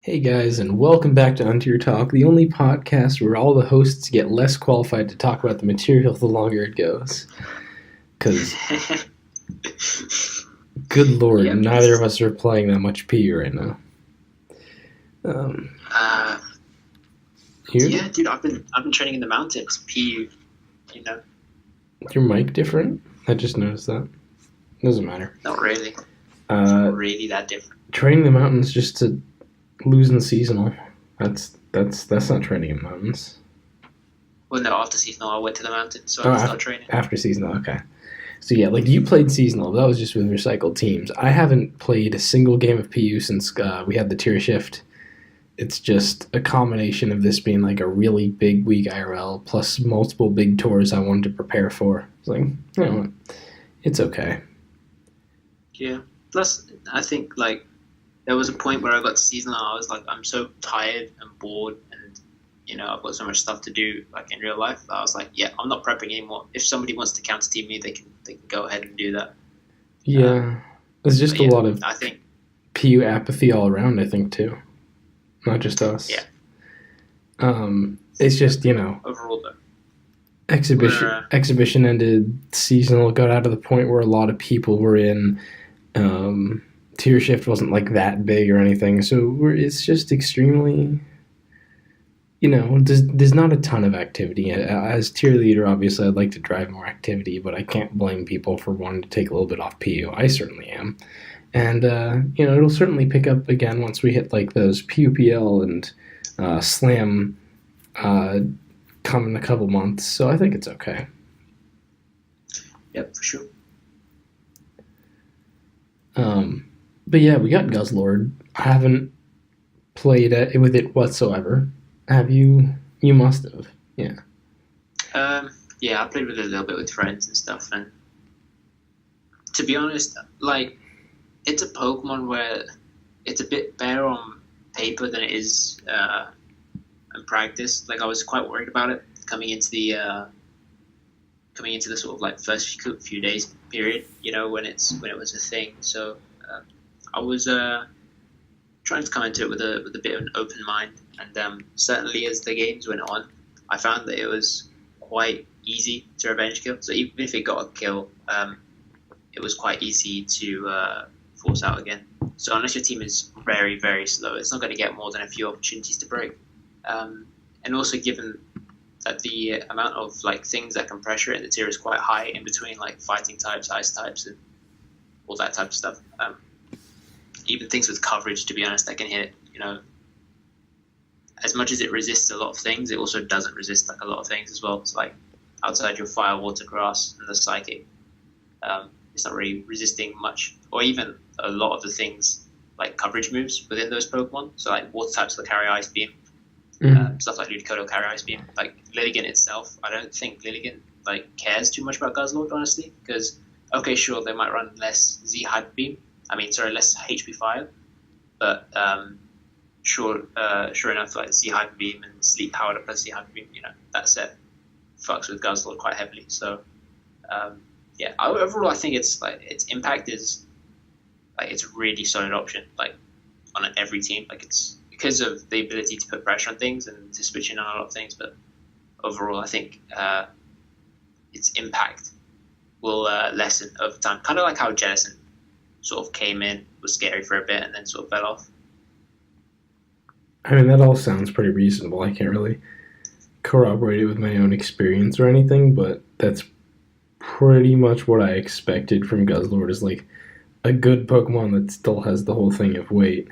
Hey guys, and welcome back to Untier Talk, the only podcast where all the hosts get less qualified to talk about the material the longer it goes. Because, good lord, Yep. neither of us are playing that much PU right now. Uh, You? yeah, dude, I've been training in the mountains. PU, you know, Your mic different? I just noticed that. Doesn't matter. not really. It's Uh, not really that different. training the mountains just to lose in seasonal. That's not training in the mountains. Well, no, after seasonal, I went to the mountains, so Oh, I can start training. after seasonal, okay. So yeah, like you played seasonal, but that was just with recycled teams. I haven't played a single game of PU since we had the tier shift. It's just a combination of this being like a really big week IRL plus multiple big tours I wanted to prepare for. It's like, you know what? It's okay. Yeah. Plus, I think like there was a point where I got to seasonal, and I was like, I'm so tired and bored, and I've got so much stuff to do like in real life. I was like, yeah, I'm not prepping anymore. If somebody wants to counter team me, they can go ahead and do that. Yeah. There's just a lot of I think PU apathy all around, I think, too. Not just us. Yeah. It's just, overall though. exhibition ended, seasonal got out of the point where a lot of people were in. Tier shift wasn't like that big or anything, so it's just extremely, there's not a ton of activity. As tier leader, obviously I'd like to drive more activity, but I can't blame people for wanting to take a little bit off PU. I certainly am. And, it'll certainly pick up again once we hit like those PUPL and Slam come in a couple months, so I think it's okay. Yep, for sure. But yeah, we got Guzzlord. I haven't played with it whatsoever. Have you? You must have. Yeah. Yeah, I played with it a little bit with friends and stuff, and to be honest, like, it's a Pokemon where it's a bit better on paper than it is in practice. Like, I was quite worried about it coming into the sort of like first few days period, when it was a thing. So I was trying to come into it with a bit of an open mind, and certainly as the games went on, I found that it was quite easy to revenge kill. So even if it got a kill, it was quite easy to force out again. So unless your team is very, very slow, it's not going to get more than a few opportunities to break. And also given that the amount of like things that can pressure it in the tier is quite high in between like fighting types, ice types, and all that type of stuff. Even things with coverage, to be honest, that can hit, as much as it resists a lot of things, it also doesn't resist like a lot of things as well. It's like outside your fire, water, grass, and the psychic, it's not really resisting much, or even a lot of the things like coverage moves within those Pokemon. So like water types will carry Ice Beam, stuff like Ludicolo will carry Ice Beam. Like Lilligant itself, I don't think Lilligant like cares too much about Guzzlord, honestly, because okay, sure, they might run less Hyper Beam. Less HP Fire, but sure enough, like Z Hyper Beam and Sleep Powered plus Z Hyper Beam, that set fucks with Guzzlord quite heavily. So overall, I think it's like its impact is like it's a really solid option, like on every team. Like it's because of the ability to put pressure on things and to switch in on a lot of things. But overall, I think its impact will lessen over time, kind of like how Jellicent sort of came in, was scary for a bit, and then sort of fell off. I mean, that all sounds pretty reasonable. I can't really corroborate it with my own experience or anything, but that's pretty much what I expected from Guzzlord, is like a good Pokemon that still has the whole thing of wait.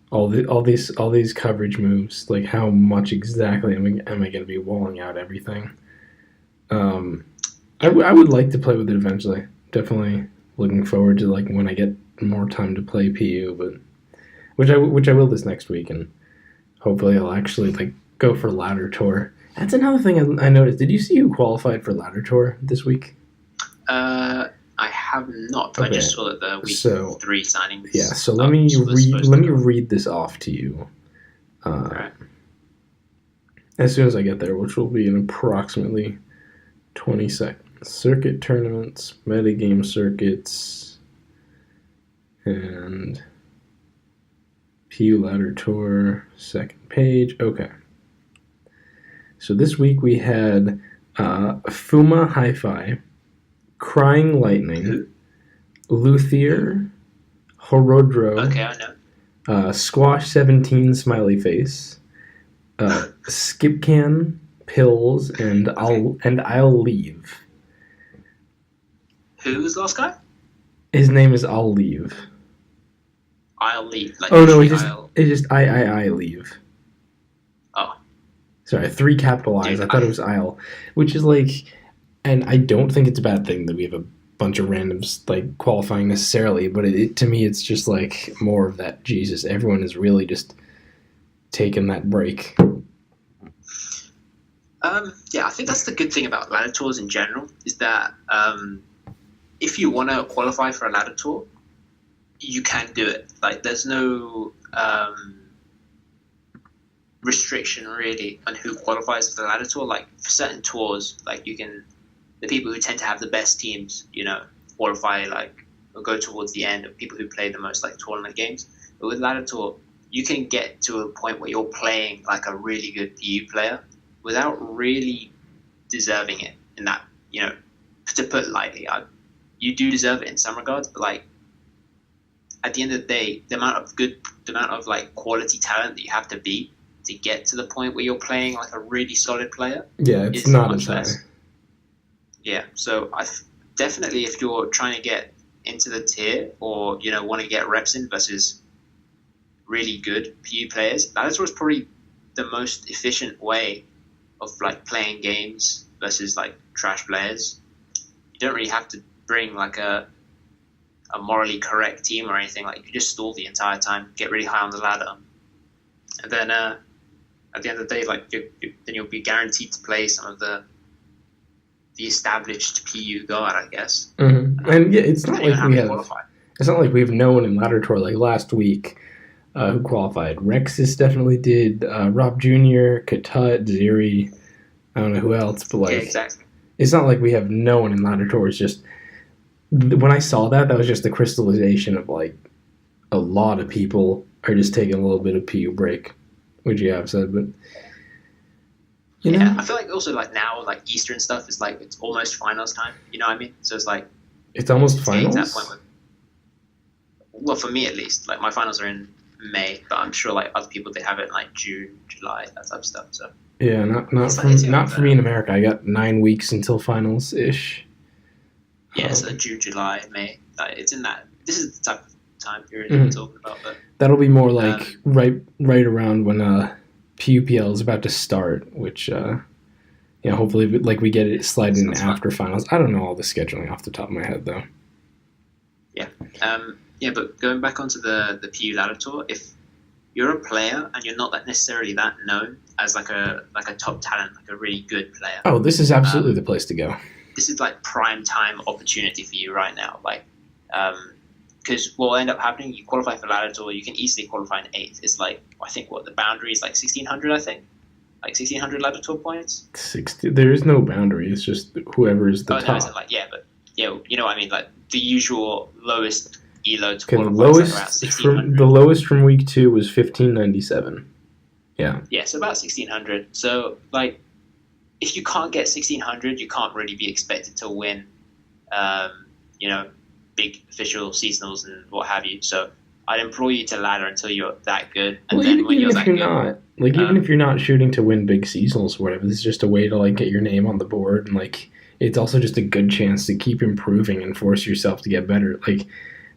All these coverage moves, like how much exactly am I going to be walling out everything? I would like to play with it eventually. Definitely looking forward to like when I get more time to play PU, but which I will this next week, and hopefully I'll actually like go for ladder tour. That's another thing I noticed. Did you see who qualified for ladder tour this week? I have not. Okay. I just saw that the week 3 signings. Yeah, so let me read this off to you. Right. As soon as I get there, which will be in approximately 20 seconds. Circuit tournaments, metagame circuits, and PU Ladder Tour, second page. Okay. So this week we had Fuma Hi-Fi, Crying Lightning, Who? Luthier, Horodro, Okay, I know. Squash 17 Smiley Face, Skipcan, Pills, and Okay. I'll leave. Who was the last guy? His name is I'll leave. I'll leave. Like Oh no, literally, I'll. it's just I leave. Oh, Sorry, 3 capital I's. dude, I thought it was I'll, which is like, and I don't think it's a bad thing that we have a bunch of randoms like qualifying necessarily, but to me it's just like more of that Jesus. Everyone is really just taking that break. Yeah, I think that's the good thing about ladder tours in general is that if you want to qualify for a ladder tour, you can do it. Like, there's no restriction really on who qualifies for the ladder tour. Like, for certain tours, like the people who tend to have the best teams, qualify like or go towards the end of people who play the most like tournament games. But with ladder tour, you can get to a point where you're playing like a really good PU player without really deserving it. In that, to put it lightly, you do deserve it in some regards, but like at the end of the day, the amount of like quality talent that you have to beat to get to the point where you're playing like a really solid player Yeah, it's is not much as high. less. Yeah, so definitely if you're trying to get into the tier or want to get reps in versus really good PU players, ladder tour is probably the most efficient way of like playing games versus like trash players. You don't really have to bring like a morally correct team or anything. Like, you can just stall the entire time, get really high on the ladder, and then at the end of the day, like then you'll be guaranteed to play some of the established PU guard, I guess. Mm-hmm. And yeah, it's not Depending on like how we they have. qualify. It's not like we have no one in ladder tour like last week who qualified. Rexus definitely did. Rob Jr., Katut, Ziri. I don't know who else, but Yeah, like exactly. it's not like we have no one in ladder tour. It's just when I saw that was just the crystallization of like a lot of people are just taking a little bit of PU break, which you have said, but Yeah, I feel like also like now like Easter and stuff is like it's almost finals time. You know what I mean? So it's like it's almost it's getting finals. to that point where, well, for me at least, like my finals are in May, but I'm sure like other people they have it in like June, July, that type of stuff. So Yeah, not like for me in America. I got 9 weeks until finals ish. yeah, so June, July, May. Like, it's in that. This is the type of time period Mhm. we're talking about. But That'll be more like right around when PUPL is about to start, which hopefully like we get it sliding in after finals. I don't know all the scheduling off the top of my head though. yeah, but going back onto the PU ladder tour, if you're a player and you're not that necessarily that known as like a top talent, like a really good player, Oh, this is absolutely the place to go. this is like prime time opportunity for you right now. Like, because what will end up happening, you qualify for ladder tour, you can easily qualify in 8th. It's like, I think what the boundary is like 1600, I think. Like 1600 ladder tour points. 60. There is no boundary. It's just whoever is the No, top. isn't like, yeah, but yeah, you know what I mean? Like the usual lowest elo to Okay, qualify is like around 1600. the lowest from week 2 was 1597. Yeah. Yeah, so about 1600. So, like, if you can't get 1600, you can't really be expected to win, big official seasonals and what have you. So, I'd implore you to ladder until you're that good. And Well, then when you're that good, not like even if you're not shooting to win big seasonals or whatever, this is just a way to like get your name on the board, and like it's also just a good chance to keep improving and force yourself to get better. Like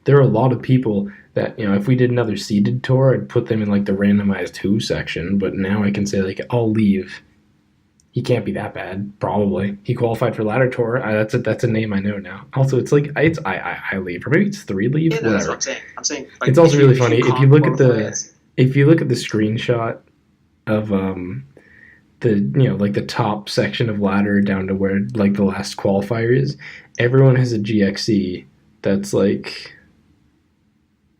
there are a lot of people that if we did another seeded tour, I'd put them in like the randomized who section, but now I can say like I'll leave. He can't be that bad. Probably he qualified for ladder tour. That's a name I know now. Also, it's like it's I leave, or maybe it's 3 leave. yeah, no, whatever. that's what I'm saying. I'm saying like, It's also really funny if you look at the screenshot of the top section of ladder down to where like the last qualifier is. Everyone has a GXE that's like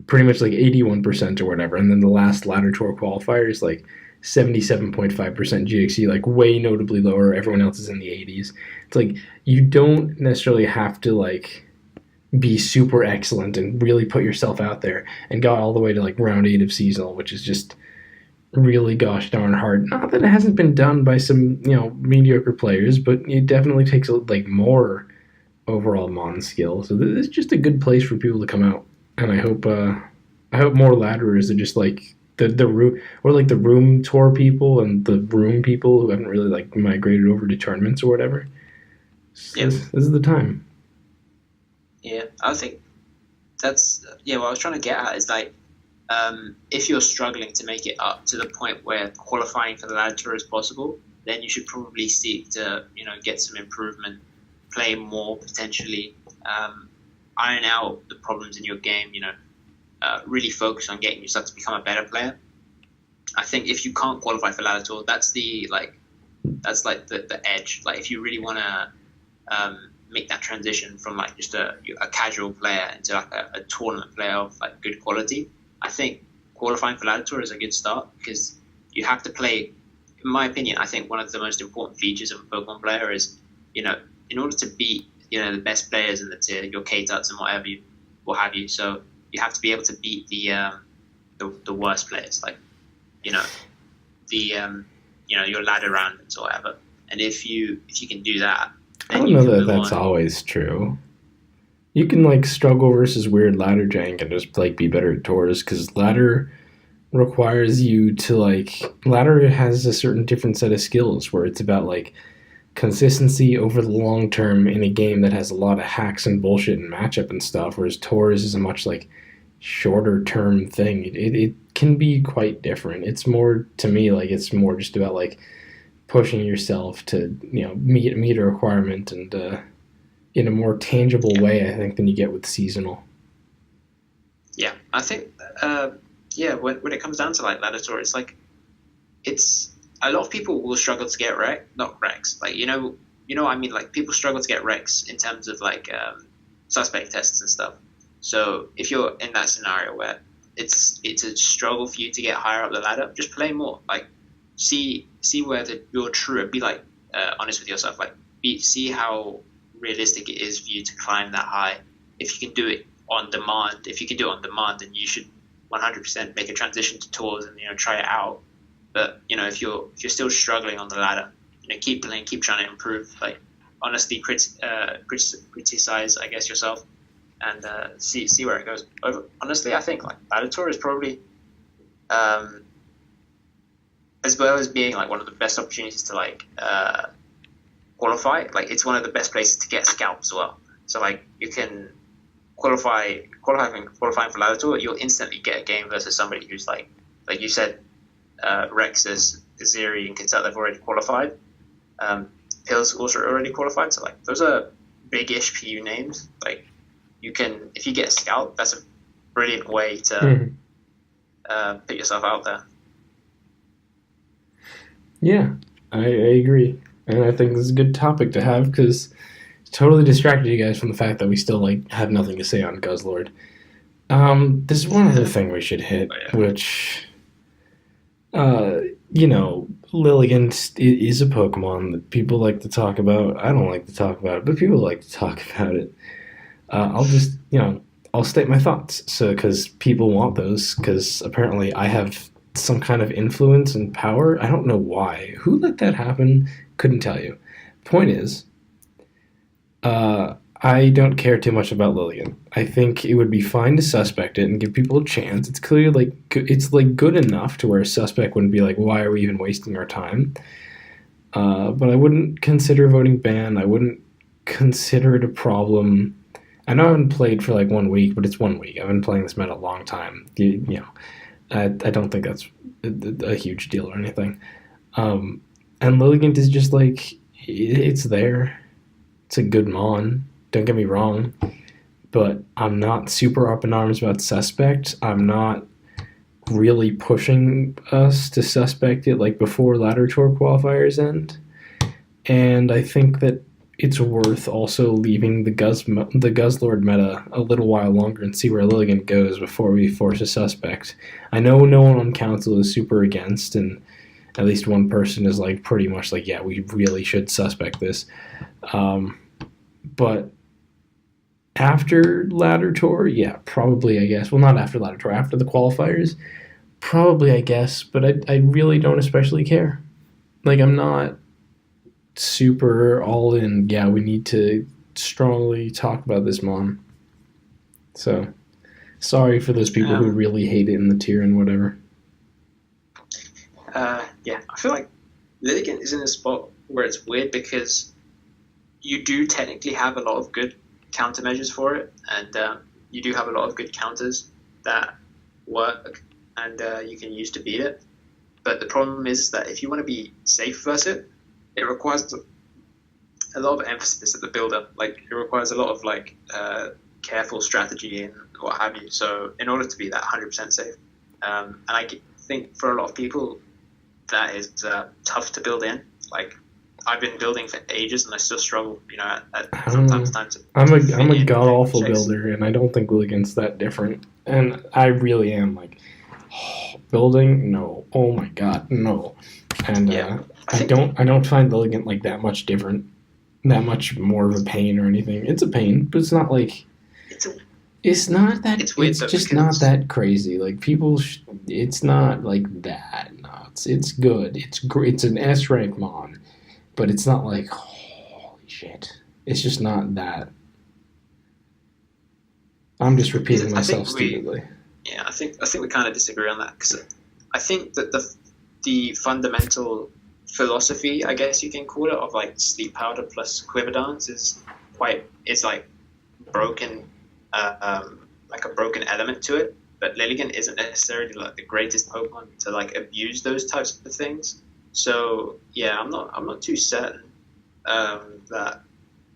pretty much like 81% or whatever, and then the last ladder tour qualifier is like 77.5% GXE, like way notably lower. Everyone else is in the 80s. It's like you don't necessarily have to like be super excellent and really put yourself out there, and got all the way to like round 8 of seasonal, which is just really gosh darn hard. Not that it hasn't been done by some mediocre players, but it definitely takes like more overall mon skill. So this is just a good place for people to come out, and I hope more ladderers are just like the room, or like the room tour people and the room people who haven't really like migrated over to tournaments or whatever. So Yeah, this is the time. yeah. I think that's what I was trying to get at is like if you're struggling to make it up to the point where qualifying for the ladder tour is possible, then you should probably seek to get some improvement, play more potentially, iron out the problems in your game. Really focus on getting yourself to become a better player. I think if you can't qualify for ladder tour, that's the edge. Like if you really want to make that transition from like just a casual player into like a tournament player of like good quality, I think qualifying for ladder tour is a good start, because you have to play. In my opinion, I think one of the most important features of a Pokemon player is, in order to beat the best players in the tier, your K-Tuts and what have you. So you have to be able to beat the worst players, like your ladder randoms or whatever. And if you can do that, I then don't you know can that move that's on. always true. You can like struggle versus weird ladder jank and just like be better at tours, because ladder requires you to like ladder has a certain different set of skills where it's about like consistency over the long term in a game that has a lot of hacks and bullshit and matchup and stuff, whereas tours is a much like shorter term thing. It can be quite different. It's more, to me, like it's more just about like pushing yourself to meet a requirement, and in a more tangible Yeah, way, I think, than you get with seasonal. yeah. I think when it comes down to like ladder tour, it's like it's a lot of people will struggle to get not Rex. Like what I mean. Like people struggle to get Rex in terms of like suspect tests and stuff. So if you're in that scenario where it's a struggle for you to get higher up the ladder, just play more. Like see where you're true. Be like honest with yourself. Like see how realistic it is for you to climb that high. If you can do it on demand, then you should 100% make a transition to tours and try it out. But if you're still struggling on the ladder, keep playing, keep trying to improve. Like honestly, criticize, I guess, yourself, and see where it goes. Honestly, I think like ladder tour is probably, as well as being like one of the best opportunities to like qualify. Like it's one of the best places to get scalps as well. So like you can qualifying for ladder tour, you'll instantly get a game versus somebody who's like you said. Rex's, Zeri, and Kinsat, they've already qualified. Pill's also already qualified. So like those are big-ish PU names. Like you can, if you get a scout, that's a brilliant way to put yourself out there. Yeah, I agree, and I think this is a good topic to have, because it's totally distracted you guys from the fact that we still like have nothing to say on Guzzlord. There's one other thing we should hit, But yeah, which Lilligant is a Pokemon that people like to talk about. I don't like to talk about it, but people like to talk about it. I'll just, I'll state my thoughts. So, because people want those, because apparently I have some kind of influence and power. I don't know why. Who let that happen? Couldn't tell you. Point is, I don't care too much about Lillian. I think it would be fine to suspect it and give people a chance. It's clearly it's good enough to where a suspect wouldn't be like, why are we even wasting our time? But I wouldn't consider voting ban. I wouldn't consider it a problem. I know I haven't played for like 1 week, but it's 1 week. I've been playing this meta a long time. I don't think that's a huge deal or anything. And Lilligant is just like, it's there. It's a good mon. Don't get me wrong, but I'm not super up in arms about suspect. I'm not really pushing us to suspect it like before ladder tour qualifiers end. And I think that it's worth also leaving the Guzzlord meta a little while longer and see where Lilligant goes before we force a suspect. I know no one on council is super against, and at least one person is like pretty much like, yeah, we really should suspect this. But After ladder tour, yeah, probably, I guess. Well, not after ladder tour, after the qualifiers, probably, I guess. But I really don't especially care. Like, I'm not super all in. Yeah, we need to strongly talk about this, Mom. So, sorry for those people who Um, really hate it in the tier and whatever. yeah, I feel like Lilligant is in a spot where it's weird because you do technically have a lot of good countermeasures for it, and you do have a lot of good counters that work and you can use to beat it. But the problem is that if you want to be safe versus it, it requires a lot of emphasis at the builder. Like it requires a lot of careful strategy and what have you. So in order to be that 100% safe, and I think for a lot of people that is tough to build in. Like I've been building for ages and I still struggle. At sometimes times. I'm a god awful builder, and I don't think Willigan's that different. And I really am like building. No, oh my god, no. And I don't find Willigan like that much different, that much more of a pain or anything. It's a pain, but it's not like it's not that. It's weird. It's just not that crazy. Like people, it's not like that. No, it's good. It's great. It's an S rank mon, but it's not like holy shit. It's just not that. I'm just repeating myself stupidly. I think we kind of disagree on that because I think that the fundamental philosophy, I guess you can call it, of like sleep powder plus quiver dance is like broken. Like a broken element to it, but Lilligant isn't necessarily like the greatest Pokemon to like abuse those types of things. So yeah, I'm not too certain that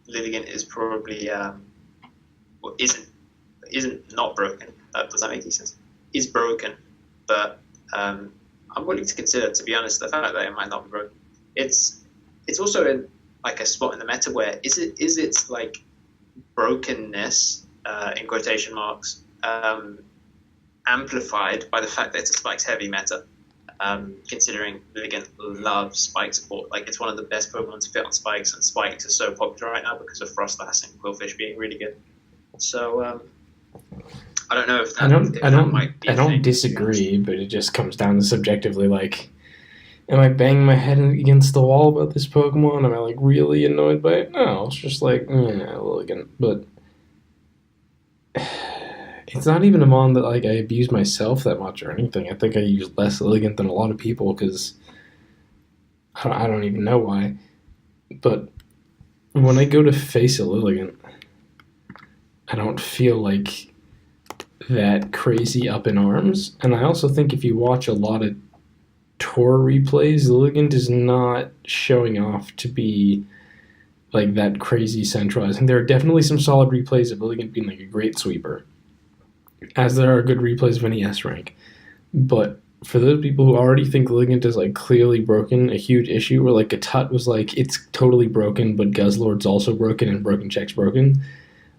Lilligant is probably isn't not broken. Does that make any sense? Is broken, but I'm willing to consider, to be honest, the fact that it might not be broken. It's also in like a spot in the meta where is its like brokenness in quotation marks, amplified by the fact that it's a spikes heavy meta. Considering Lilligant loves spike support, like it's one of the best Pokemon to fit on spikes, and spikes are so popular right now because of Frostlass and Quillfish being really good. So I don't know if that I don't disagree, but it just comes down to subjectively like. Am I banging my head against the wall about this Pokemon? Am I like really annoyed by it? No, it's just like Lilligant, but. It's not even a mon that like I abuse myself that much or anything. I think I use less Lilligant than a lot of people because I don't even know why. But when I go to face a Lilligant, I don't feel like that crazy up in arms. And I also think if you watch a lot of tour replays, Lilligant is not showing off to be like that crazy centralized. And there are definitely some solid replays of Lilligant being like a great sweeper, as there are good replays of any S rank. But for those people who already think Lilligant is like clearly broken, a huge issue, where like a Tut was like it's totally broken, but Guzzlord's also broken and Broken Check's broken,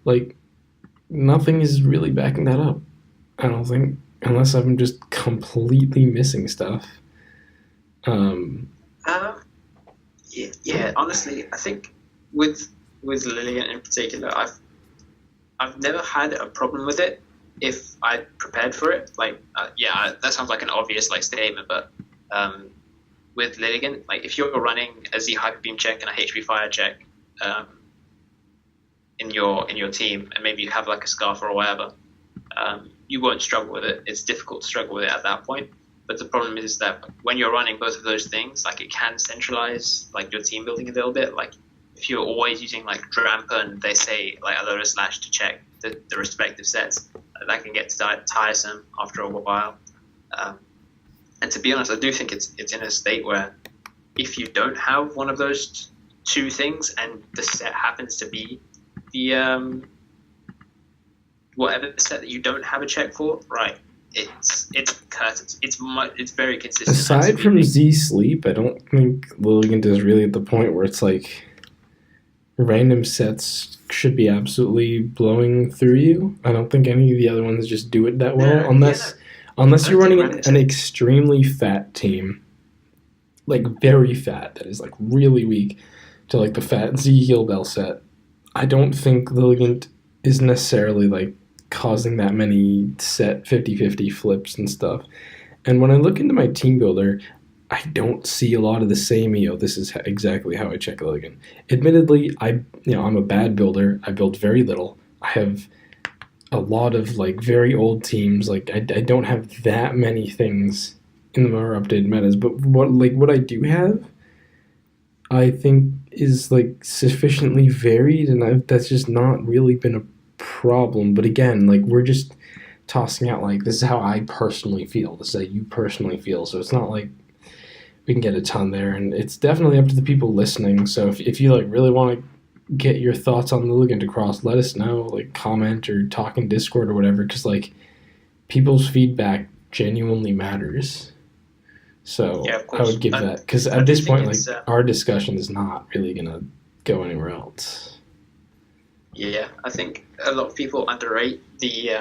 like nothing is really backing that up. I don't think, unless I'm just completely missing stuff. Yeah. Honestly, I think with Lilligant in particular, I've never had a problem with it if I prepared for it. Like, that sounds like an obvious like statement, but with Lilligant, like if you're running a Z Hyper Beam check and a HP Fire check in your team, and maybe you have like a Scarf or whatever, you won't struggle with it. It's difficult to struggle with it at that point. But the problem is that when you're running both of those things, like it can centralize like your team building a little bit. Like if you're always using like Drampa and they say like a Lotus Slash to check the respective sets, that can get tiresome after a while. And to be honest, I do think it's in a state where if you don't have one of those two things and the set happens to be the whatever set that you don't have a check for, right? It's curtains. It's very consistent. Aside from Z Sleep, I don't think Lilligant is really at the point where it's like random sets should be absolutely blowing through you. I don't think any of the other ones just do it that well, unless you're running an extremely fat team, like very fat, that is like really weak to like the fat Z Heal Bell set. I don't think Lilligant is necessarily like causing that many set 50-50 flips and stuff. And when I look into my team builder, I don't see a lot of the same. This is exactly how I check a Logan. Admittedly, I'm a bad builder. I build very little. I have a lot of like very old teams. Like I don't have that many things in the more updated metas. But what I do have, I think is like sufficiently varied, and that's just not really been a problem. But again, like we're just tossing out like this is how I personally feel. This is how you personally feel. So it's not like we can get a ton there, and it's definitely up to the people listening. So if you like really want to get your thoughts on the Legend Across, let us know, like comment or talk in Discord or whatever, because like people's feedback genuinely matters. So Yeah, of I course. would give that, because I at do this think point, like it's our discussion is not really gonna go anywhere else. yeah. I think a lot of people underrate the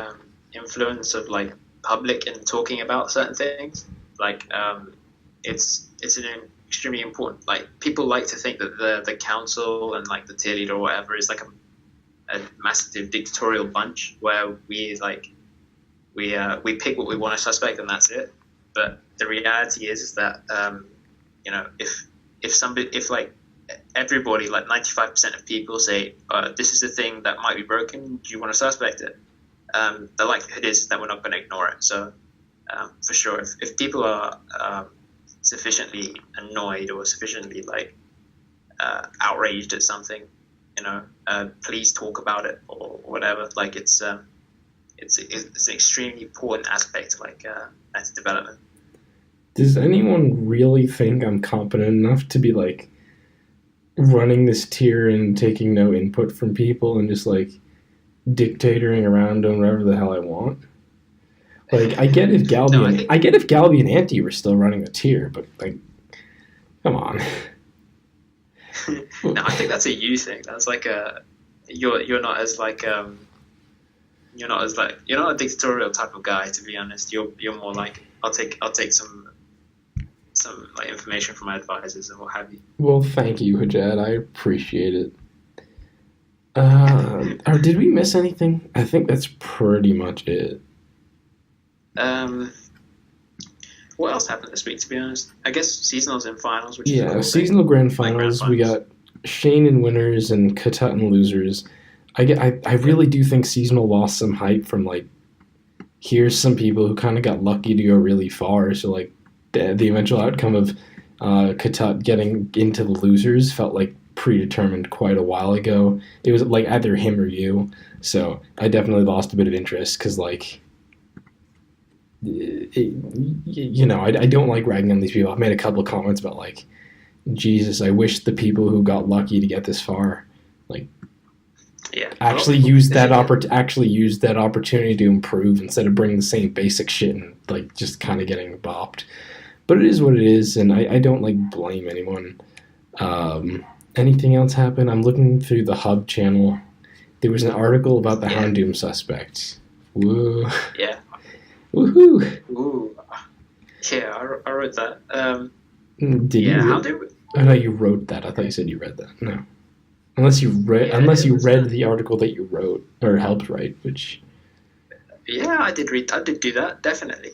influence of like public and talking about certain things. Like it's an extremely important. Like people like to think that the council and like the tier leader or whatever is like a massive dictatorial bunch where we pick what we want to suspect and that's it. But the reality is that if like everybody, like 95% of people say this is the thing that might be broken, do you want to suspect it? The likelihood is that we're not going to ignore it. So for sure, if people are sufficiently annoyed or sufficiently like outraged at something, please talk about it or whatever. Like it's an extremely important aspect of like meta development. Does anyone really think I'm competent enough to be like running this tier and taking no input from people and just like dictating around doing whatever the hell I want? Like I get if Galbi and Anti were still running a tier, but like, come on. No, I think that's a you thing. That's like you're not as like you're not a dictatorial type of guy, to be honest. You're more like I'll take some like information from my advisors and what have you. Well, thank you, Hajad. I appreciate it. Or did we miss anything? I think that's pretty much it. What else happened this week? To be honest, I guess seasonals and finals, which is a Yeah, cool seasonal thing. grand Like grand finals. We finals. got Shane in winners and Katut in losers. I really do think seasonal lost some hype from like here's some people who kind of got lucky to go really far. So like the eventual outcome of Katut getting into the losers felt like predetermined quite a while ago. It was like either him or you. So I definitely lost a bit of interest because like I don't like ragging on these people. I've made a couple of comments about like Jesus, I wish the people who got lucky to get this far like Yeah, a lot of actually people. use The thing is, that opportunity to improve instead of bringing the same basic shit and like just kind of getting bopped. But it is what it is, and I don't like blame anyone. Anything else happen? I'm looking through the Hub channel. There was an article about the yeah, Houndoom suspects. Woo. yeah. Woohoo! Ooh, yeah. I wrote that. Did Yeah, you how read? do? I thought you wrote that. I thought you said you read that. No, unless you read, Yeah, unless it you was. read the article that you wrote or helped write, which Yeah, I did read. I did do that definitely.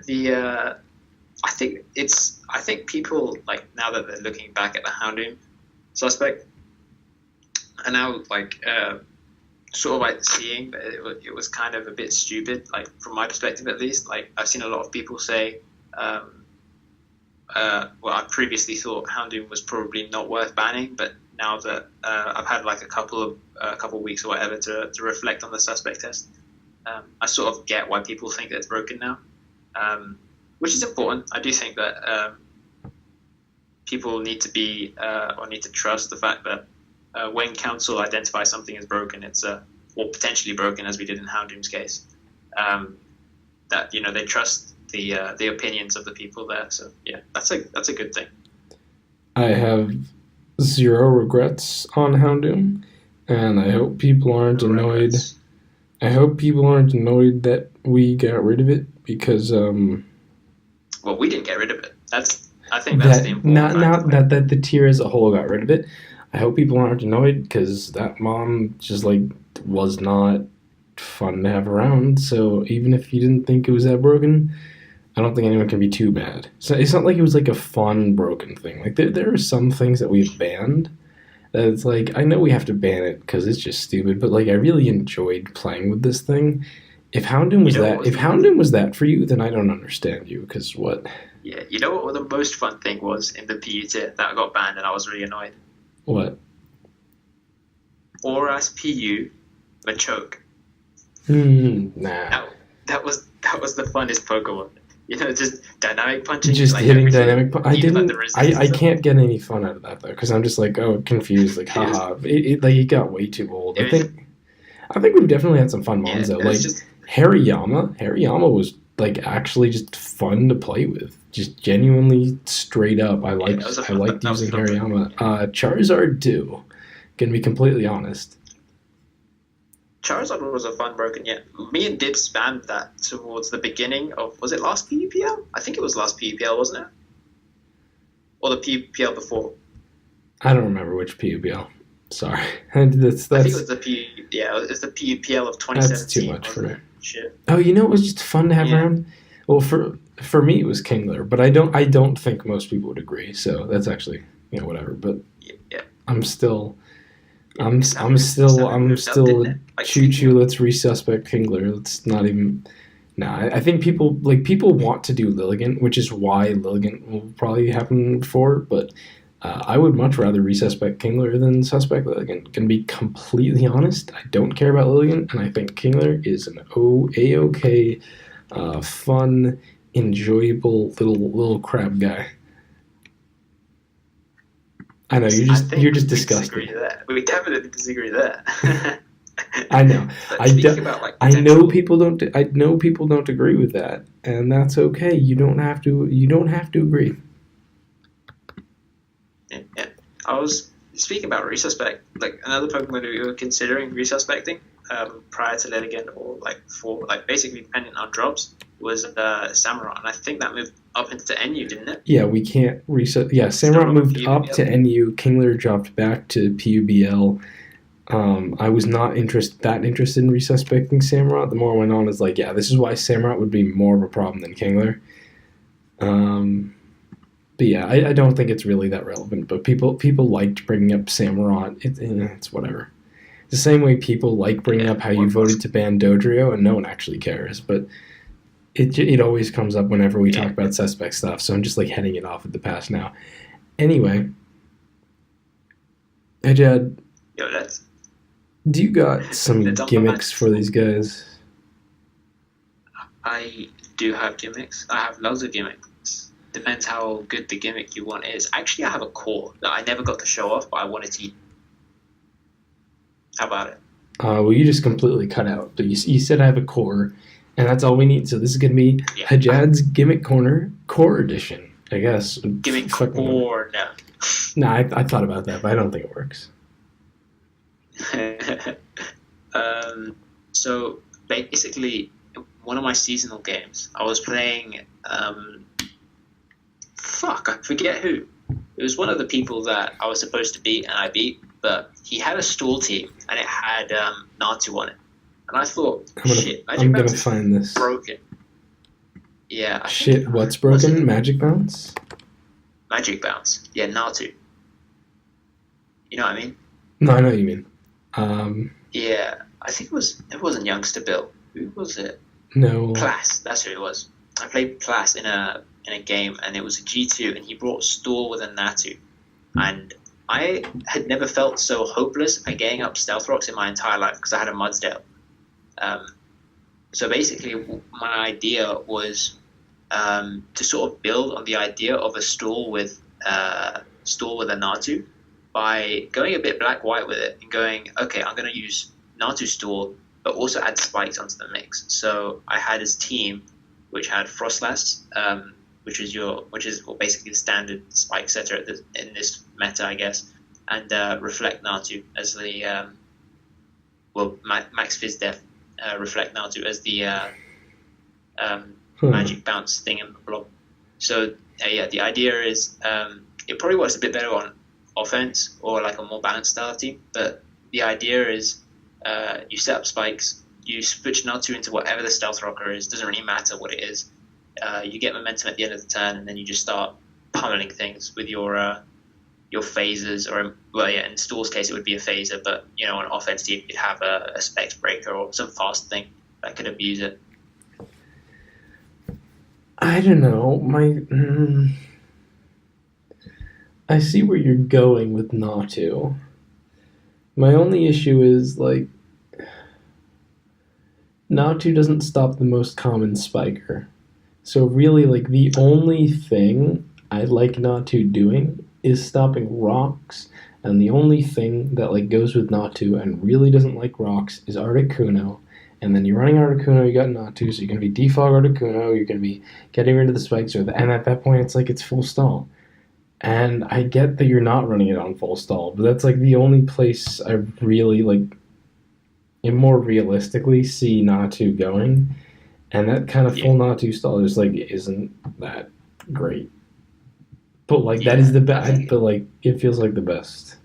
The I think people like now that they're looking back at the Houndoom suspect are now like sort of like seeing that it was kind of a bit stupid, like from my perspective at least. Like I've seen a lot of people say, well, I previously thought Houndoom was probably not worth banning, but now that I've had like a couple of weeks or whatever to reflect on the suspect test, I sort of get why people think that it's broken now, which is important. I do think that people need to be or need to trust the fact that when council identifies something as broken, it's or potentially broken, as we did in Houndoom's case. That they trust the opinions of the people there. So yeah, that's a good thing. I have zero regrets on Houndoom, and I hope people aren't No annoyed. regrets. I hope people aren't annoyed that we got rid of it because Well, we didn't get rid of it. I think that's the important not fact. that the tier as a whole got rid of it. I hope people aren't annoyed because that mom just like was not fun to have around. So even if you didn't think it was that broken, I don't think anyone can be too bad. So it's not like it was like a fun broken thing. Like there are some things that we've banned that it's like I know we have to ban it because it's just stupid. But like I really enjoyed playing with this thing. You know what was If Houndoom was that for you, then I don't understand you. Because what? Yeah, you know what the most fun thing was in the PU tier that got banned, and I was really annoyed. What? Oras PU Machoke. Nah. That was the funnest Pokemon. You know, just dynamic punching, Just like hitting everything. dynamic. I You got didn't. the resistance I up. can't get any fun out of that though because I'm just like confused. Like It was, haha. Like it got way too old. it was, I think we've definitely had some fun yeah, mons though. it was Like just Hariyama. Hariyama was like actually just fun to play with. Just genuinely straight up. yeah, that was a I fun, liked that was a using fun Pokemon. Hariyama. Charizard too. Gonna be completely honest. Charizard was a fun broken yet. Me and Dib spammed that towards the beginning of was it last PUPL? I think it was last PUPL, wasn't it? Or the PUPL before? I don't remember which PUBL. Sorry. And I think it was the P yeah, it was the PUPL of that's too 2017, much for wasn't me. it? Shit. Oh, you know, it was just fun to have Yeah. around. Well, for me, it was Kingler, but I don't think most people would agree. So that's actually whatever. But Yeah. Yeah. I'm still Yeah, Samus I'm moved up, didn't still it? Like choo speaking choo. of Let's resuspect Kingler. Let's not even. Nah, I think people want to do Lilligant, which is why Lilligant will probably happen before. But I would much rather resuspect Kingler than suspect Lilligant. Can be completely honest. I don't care about Lilligant, and I think Kingler is an okay, fun, enjoyable little crab guy. I know I you're think just we disagree disgusted. there. We definitely disagree there. I know. But I speaking do, about like I know potential, people don't. I know people don't agree with that, and that's okay. You don't have to. You don't have to agree. yeah, I was speaking about resuspect. Like another Pokemon we were considering resuspecting prior to Litigan, or like for like basically dependent on drops, was Samurott, and I think that moved up into NU, didn't it? Yeah, we can't reset. Yeah, Still Samurott not a moved up PUBL. to NU. Kingler dropped back to PUBL. I was not that interested in resuspecting Samurott. The more I went on, is like, yeah, this is why Samurott would be more of a problem than Kingler. Um, but yeah, I don't think it's really that relevant. But people liked bringing up Samurott. It's whatever. It's the same way people like bringing Yeah, up how you voted to ban Dodrio, and no one actually cares. But it always comes up whenever we talk yeah. about suspect stuff. So I'm just like heading it off at the pass now. Anyway, hey Jad, Yo, that's do you got some it's on my gimmicks for list. these guys? I do have gimmicks. I have loads of gimmicks. Depends how good the gimmick you want is. Actually, I have a core that I never got to show off, but I wanted to. How about it? Well, you just completely cut out. But you said I have a core, and that's all we need. So this is gonna be Yeah, Hajad's Gimmick Corner Core Edition, I guess. gimmick Fucking core. No. Nah, I thought about that, but I don't think it works. So basically, one of my seasonal games, I was playing. Fuck, I forget who. It was one of the people that I was supposed to beat, and I beat. But he had a stall team, and it had Natu on it. And I thought, shit, Magic I'm gonna Bounce is find this. broken. Yeah, I Shit, think, what's was it broken? Magic Bounce? Magic Bounce? Yeah, Natu. You know what I mean? No, I know what you mean. Yeah, I think it wasn't Youngster Bill. Who was it? No. Plas. That's who it was. I played Plas in a game, and it was a G2, and he brought Stall with a Natu, and I had never felt so hopeless at getting up Stealth Rocks in my entire life because I had a Mudsdale. So basically, my idea was to sort of build on the idea of a Stall with a Natu by going a bit black-white with it and going, okay, I'm going to use Natu Stall, but also add spikes onto the mix. So I had his team, which had Frostlass, which is basically the standard spike setter in this meta, I guess, and Reflect Natu as the Max Fizz Def Reflect Natu as the Magic Bounce thing in the blob. So yeah, the idea is it probably works a bit better on offense or like a more balanced style team. But the idea is you set up spikes, you switch Natu into whatever the stealth rocker is. Doesn't really matter what it is. You get momentum at the end of the turn, and then you just start pummeling things with your phasers, or well, yeah, in Stall's case it would be a phaser, but on offense team you'd have a specs breaker or some fast thing that could abuse it. I don't know. I see where you're going with Natu. My only issue is like Natu doesn't stop the most common spiker. So really, like the only thing I like Natu doing is stopping rocks, and the only thing that like goes with Natu and really doesn't like rocks is Articuno. And then you're running Articuno, you got Natu, so you're gonna be defog Articuno, you're gonna be getting rid of the spikes, and at that point it's like it's full stall. And I get that you're not running it on full stall, but that's like the only place I really like and more realistically see Natu going. And that kind of full Natu stall just like isn't that great. But like that is the best. But like it feels like the best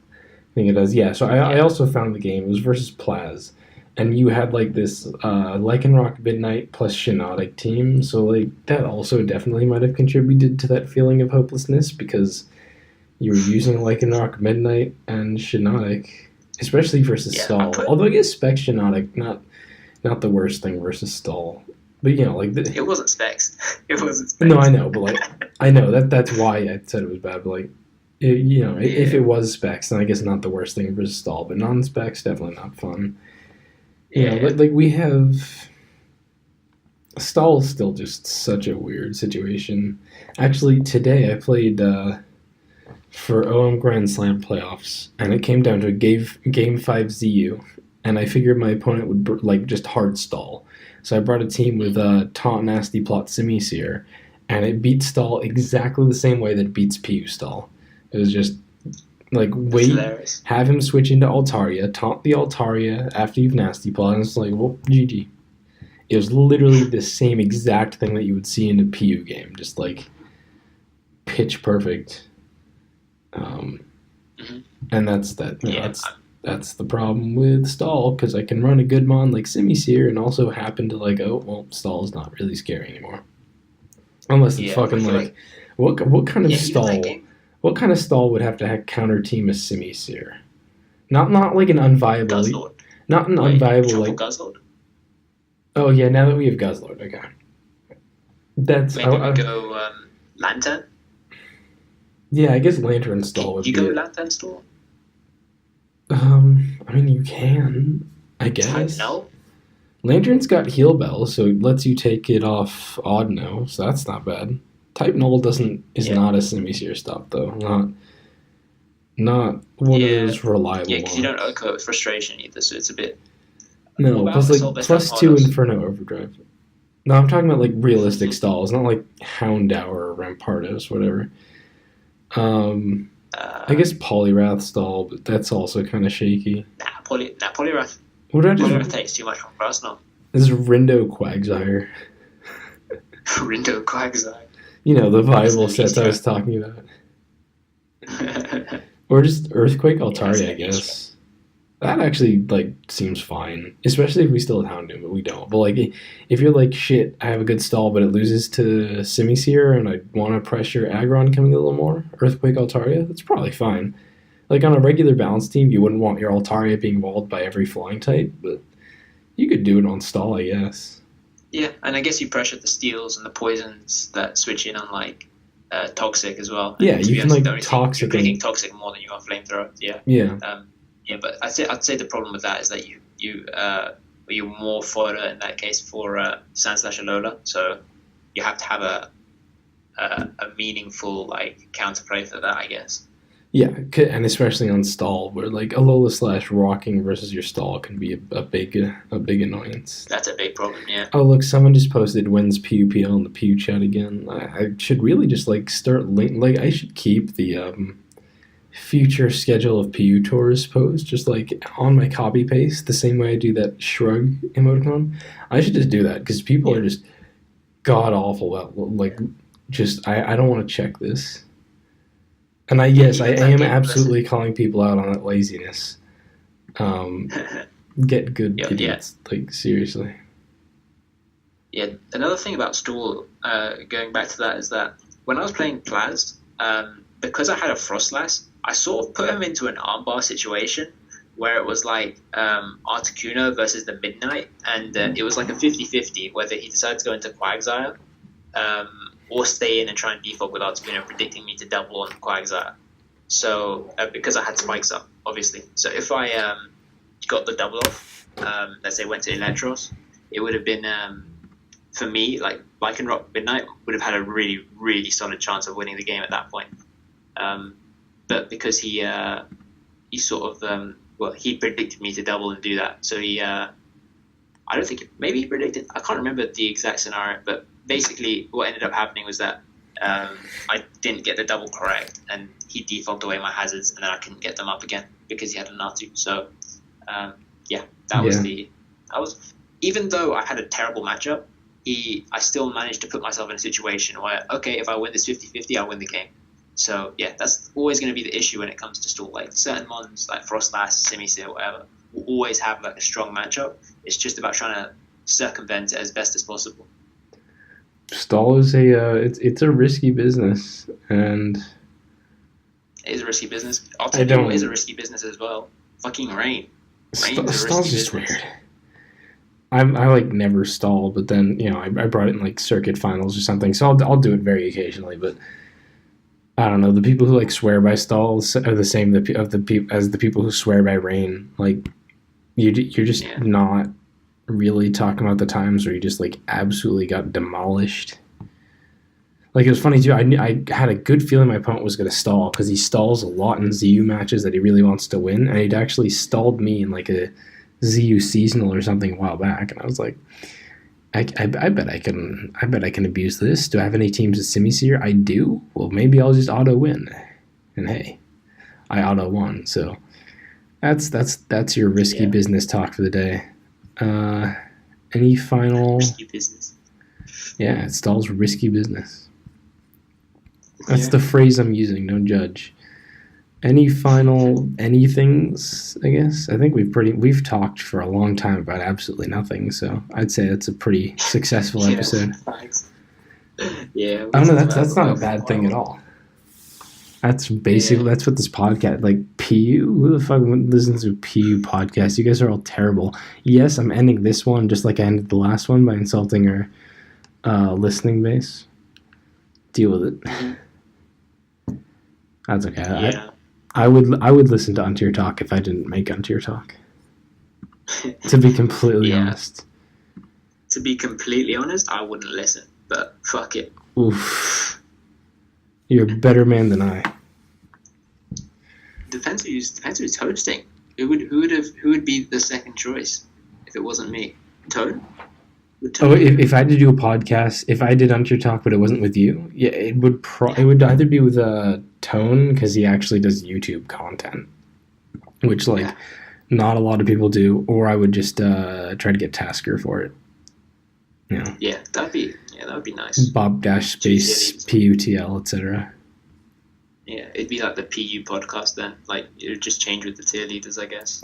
thing it does. Yeah. So I also found the game. It was versus Plaz, and you had like this Lycanroc Midnight plus Shenanigans team. So like that also definitely might have contributed to that feeling of hopelessness because you were using Lycanroc Midnight and Shenanigans, especially versus stall. Although I guess Spec Shenanigans not the worst thing versus stall. But like it wasn't specs. It wasn't specs. No, I know, but like I know that's why I said it was bad. But like, if it was specs, then I guess not the worst thing versus stall. But non-specs definitely not fun. Like we have stall is still just such a weird situation. Actually, today I played for OM Grand Slam playoffs, and it came down to a game 5 ZU, and I figured my opponent would like just hard stall. So I brought a team with Taunt, Nasty Plot, Simisear, and it beat stall exactly the same way that it beats PU stall. It was just like have him switch into Altaria, taunt the Altaria after you've Nasty Plot, and it's like, well, GG. It was literally the same exact thing that you would see in a PU game, just like pitch perfect. And that's that. That's the problem with stall, because I can run a good mon like Simisear and also happen to like, oh, well, stall's not really scary anymore. Unless it's fucking like, what kind of stall? What kind of stall would have to counter team a Simisear? Not like an unviable, Guzzlord. Not an unviable like. Guzzlord? Oh yeah, now that we have Guzzlord, okay. That's maybe we go Lantern. Yeah, I guess Lantern stall would be. You go Lantern stall. I mean, you can, I guess. Type no. Lantern's got Heal Bell, so it lets you take it off Odd No, so that's not bad. Type Null is not a Simisear stop, though. Not one of those reliable Yeah, because you don't Oko with Frustration either, so it's a bit... No, plus +2 Inferno Overdrive. No, I'm talking about like realistic stalls, not like Houndour or Rampardos, whatever. I guess Poliwrath stall, but that's also kind of shaky. Poliwrath. Poliwrath takes too much from Arsenal. This is Rindo Quagsire. Rindo Quagsire. The viable sets I was talking about. Or just Earthquake Altaria, I guess. That actually like seems fine, especially if we still have Houndoom, but we don't. But like, if you're like, shit, I have a good stall, but it loses to Simisear, and I want to pressure Aggron coming a little more, Earthquake Altaria, that's probably fine. Like on a regular balance team, you wouldn't want your Altaria being walled by every flying type, but you could do it on stall, I guess. Yeah, and I guess you pressure the steals and the poisons that switch in on like Toxic as well. Yeah, you can like Toxic. You're picking Toxic more than you are Flamethrower. Yeah. Yeah. Yeah, but I'd say the problem with that is that you're more fodder in that case for Sandslash/Alola, so you have to have a meaningful like counterplay for that, I guess. Yeah, and especially on stall, where like Alola/Rocking versus your stall can be a big annoyance. That's a big problem, yeah. Oh look, someone just posted when's PUPL in the PU chat again. I should really just like start I should keep the future schedule of PU tours post just like on my copy paste the same way I do that shrug emoticon. I should just do that because people are just god awful about like just I don't want to check this. And I Yeah, yes, he I wins that am game. absolutely calling people out on that laziness. Um, get good Yeah, yeah, idiots, like seriously. yeah. Another thing about stall, going back to that, is that when I was playing Plaz, because I had a Frostlass, I sort of put him into an armbar situation where it was like Articuno versus the Midnight, and it was like a 50-50 whether he decided to go into Quagsire or stay in and try and defog with Articuno, predicting me to double on Quagsire. So because I had spikes up, obviously. So if I got the double off, let's say went to Electros, it would have been for me like Lycanroc Midnight would have had a really really solid chance of winning the game at that point. But because he sort of well he predicted me to double and do that, so he I don't think maybe he predicted. I can't remember the exact scenario, but basically what ended up happening was that I didn't get the double correct, and he defaulted away my hazards, and then I couldn't get them up again because he had a Natu. So yeah, that was Yeah. that was even though I had a terrible matchup, I still managed to put myself in a situation where okay, if I win this 50-50, I'll win the game. So yeah, that's always going to be the issue when it comes to stall. Like certain mons like Frostlass, Simiseal, whatever, will always have like a strong matchup. It's just about trying to circumvent it as best as possible. Stall is it's a risky business, and It is a risky business. I'll I tell you don't. what is a risky business as well. Fucking rain. Rain's a risky Stall's just business. weird. I like never stall, but then I brought it in like circuit finals or something, so I'll do it very occasionally. But I don't know, the people who like swear by stalls are the same as the people who swear by rain. Like you're just Yeah. not really talking about the times where you just like absolutely got demolished. Like it was funny too. I had a good feeling my opponent was going to stall because he stalls a lot in ZU matches that he really wants to win, and he'd actually stalled me in like a ZU seasonal or something a while back, and I was like, I bet I can abuse this. Do I have any teams with Simisear? I do. Well, maybe I'll just auto win, and hey, I auto won. So that's your risky Yeah. business talk for the day. Any final? Risky business. Yeah, Stall's risky business. That's Yeah. the phrase I'm using. Don't judge. Any final anythings? I guess I think we've talked for a long time about absolutely nothing. So I'd say it's a pretty successful Yeah, episode. thanks. Yeah. I don't know. That's not a bad thing at all. That's basically Yeah. that's what this podcast like. PU, who the fuck listens to a PU podcast? You guys are all terrible. Yes, I'm ending this one just like I ended the last one by insulting our listening base. Deal with it. Mhm. That's okay. Yeah. I would listen to Untier Talk if I didn't make Untier Talk. To be completely Yeah. honest. To be completely honest, I wouldn't listen, but fuck it. Oof. You're a better man than I. Depends who's hosting. Who would be the second choice if it wasn't me? Toad? Would Oh, Toad? if I had to do a podcast, if I did Untier Talk, but it wasn't with you, yeah, it would either be with Tone because he actually does YouTube content, which like Yeah. not a lot of people do, or I would just try to get Tasker for it. You know, Yeah, that would be nice. Bob Dash Space PUTL, etc. Yeah, it'd be like the PU podcast then. Like it would just change with the tier leaders, I guess.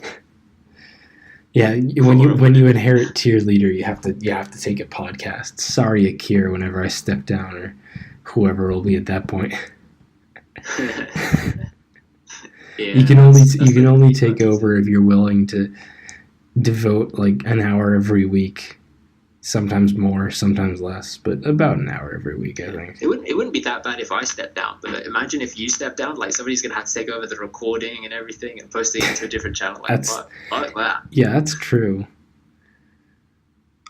Yeah, when you inherit tier leader, you have to take a podcast. Sorry, Akira. Whenever I step down, or whoever will be at that point, Yeah, you can only that's take over if you're willing to devote like an hour every week. Sometimes more, sometimes less, but about an hour every week, I think. It wouldn't be that bad if I stepped down, but imagine if you stepped down, like somebody's gonna have to take over the recording and everything and post it into a different channel. Like fuck that. Yeah, that's true.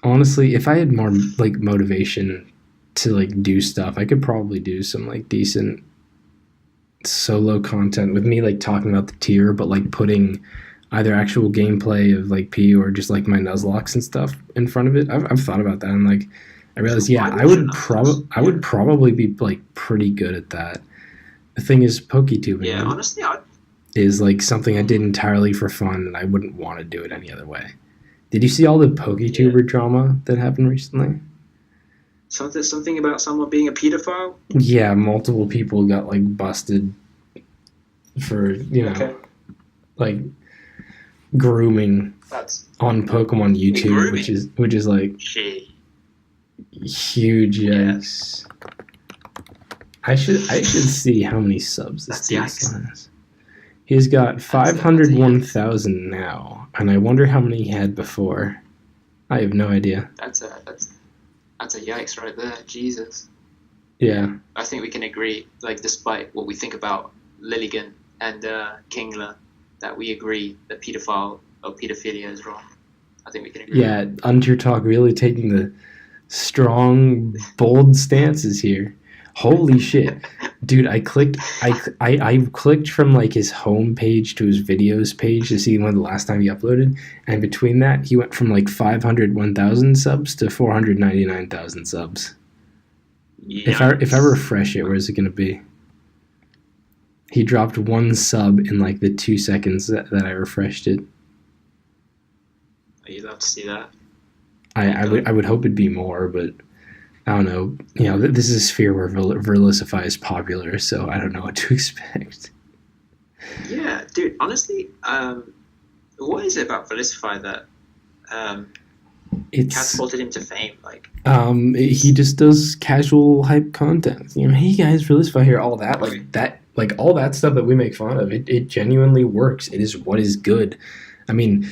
Honestly, if I had more like motivation to like do stuff, I could probably do some like decent solo content with me like talking about the tier, but like putting either actual gameplay of like PU or just like my Nuzlockes and stuff in front of it. I've thought about that, and like I realized, yeah, I would probably be like pretty good at that. The thing is, PokeTubing Yeah, honestly, is like something I did entirely for fun, and I wouldn't want to do it any other way. Did you see all the PokeTuber drama that happened recently? something about someone being a pedophile. Yeah, multiple people got like busted for Okay. like grooming That's on Pokemon YouTube, grooming. which is like She. huge. Yeah. Yikes! I should see how many subs this That's dude yikes. still has. He's got That's a yikes. 501,000 now, and I wonder how many he had before. I have no idea. That's a yikes right there. Jesus. Yeah, I think we can agree, like, despite what we think about Lilligan and Kingler, that we agree that pedophile or pedophilia is wrong. I think we can agree on yeah. Untier Talk really taking the strong, bold stances here. Holy shit, that. dude! I clicked from like his home page to his videos page to see when the last time he uploaded, and between that, he went from like 501,000 subs to 499,000 subs. If I Yikes. refresh it, where's it gonna be? He dropped one sub in like the 2 seconds that I refreshed it. Are you allowed to see that? I would hope it'd be more, but I don't know. This is a sphere where Verlisify is popular, so I don't know what to expect. Yeah, dude. Honestly, what is it about Felicify that um, It's catapulted him to fame? Like, he just does casual hype content. Hey guys, Verlisify here, all that okay, like all that stuff that we make fun of. It genuinely works. It is what is good. I mean,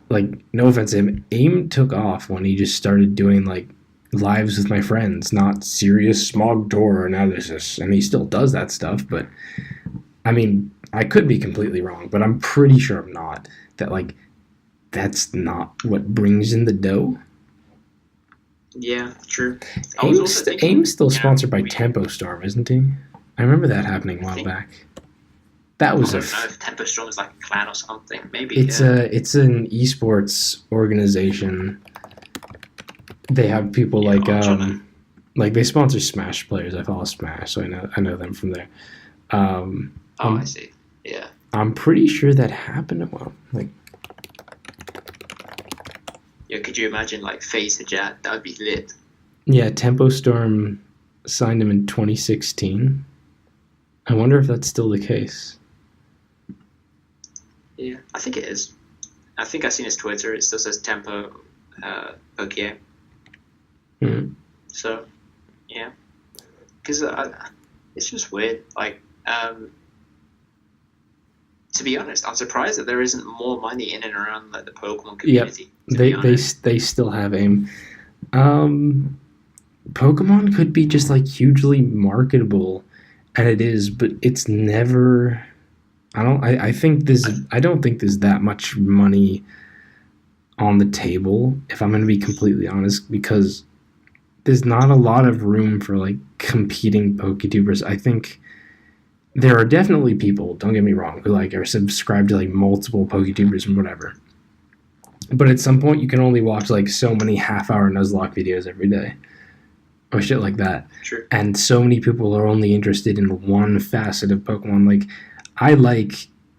like no offense to him, AIM took off when he just started doing like lives with my friends, not serious smog door analysis, and he still does that stuff. But I mean, I could be completely wrong, but I'm pretty sure I'm not. That like that's not what brings in the dough. yeah, true. I was also thinking, AIM's still you know, sponsored by we. Tempo Storm, isn't he? I remember that happening a I while think back. That I was don't know if Tempo Storm is like a clan or something. Maybe, it's yeah. it's an esports organization. They have people Yeah, I'm trying to. like they sponsor Smash players. I follow Smash, so I know them from there. Um, Oh, I I'm see. Yeah. I'm pretty sure that happened. Well, like Yeah, could you imagine like Face Hijab? That would be lit. yeah, Tempo Storm signed him in 2016. I wonder if that's still the case. Yeah, I think it is. I think I've seen his Twitter. It still says Tempo Poké. Hmm. So, yeah. Because it's just weird. Like, to be honest, I'm surprised that there isn't more money in and around like the Pokemon Yep, community, to they be they honest. they still have AIM. Um, Pokemon could be just like hugely marketable, and it is, but it's never. I don't think there's that much money on the table. If I'm going to be completely honest, because there's not a lot of room for like competing PokeTubers. I think there are definitely people. Don't get me wrong, who like are subscribed to like multiple PokeTubers and whatever. But at some point, you can only watch like so many half-hour Nuzlocke videos every day or shit like that. True. And so many people are only interested in one facet of Pokemon. Like, I like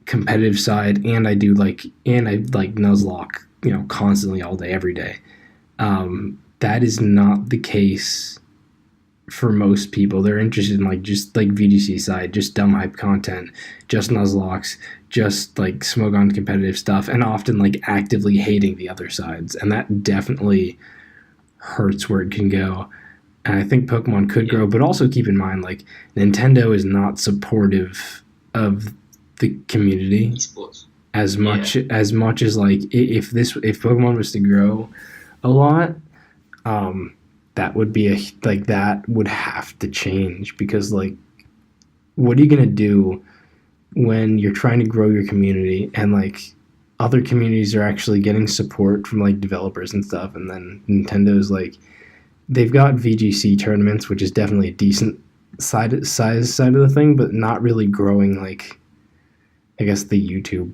competitive side, and I like Nuzlocke, constantly all day, every day. That is not the case for most people. They're interested in like just like VGC side, just dumb hype content, just Nuzlocks, just like Smogon competitive stuff, and often like actively hating the other sides. And that definitely hurts where it can go. And I think Pokemon could Yeah. grow, but also keep in mind like Nintendo is not supportive of the community Esports. as Yeah. much as like if Pokemon was to grow a lot, that would be that would have to change because like what are you gonna do when you're trying to grow your community and like other communities are actually getting support from like developers and stuff, and then Nintendo's like they've got VGC tournaments, which is definitely a decent size side of the thing, but not really growing like I guess the YouTube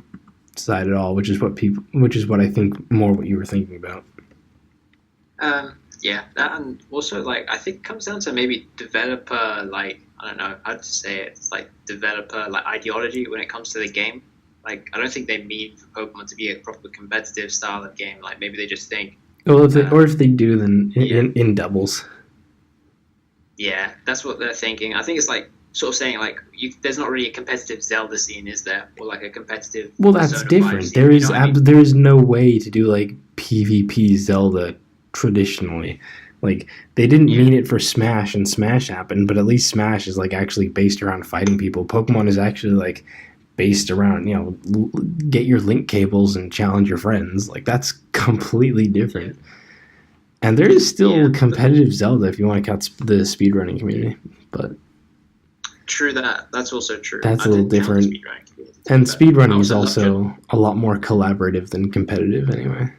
side at all, which is what I think more what you were thinking about. Yeah, that and also like I think it comes down to maybe developer like I don't know how to say it. It's like developer like ideology when it comes to the game. Like I don't think they mean for Pokemon to be a proper competitive style of game. Like maybe they just think, Well, if um, they do, then yeah, in doubles. yeah, that's what they're thinking. I think it's like sort of saying like there's not really a competitive Zelda scene, is there, or like a competitive Well, that's Persona 5 different. scene? You know what I mean? There is no way to do like PvP Zelda traditionally. Like they didn't Yeah, mean it for Smash, and Smash happened, but at least Smash is like actually based around fighting people. Pokemon is actually like based around, get your link cables and challenge your friends. Like that's completely yeah, different. And there is yeah. still competitive Zelda if you want to count the speedrunning community, but True that. That's also true. that's I a little didn't count the different. speedrunning community, to be And fair. I speedrunning is also loved your also a lot more collaborative than competitive anyway.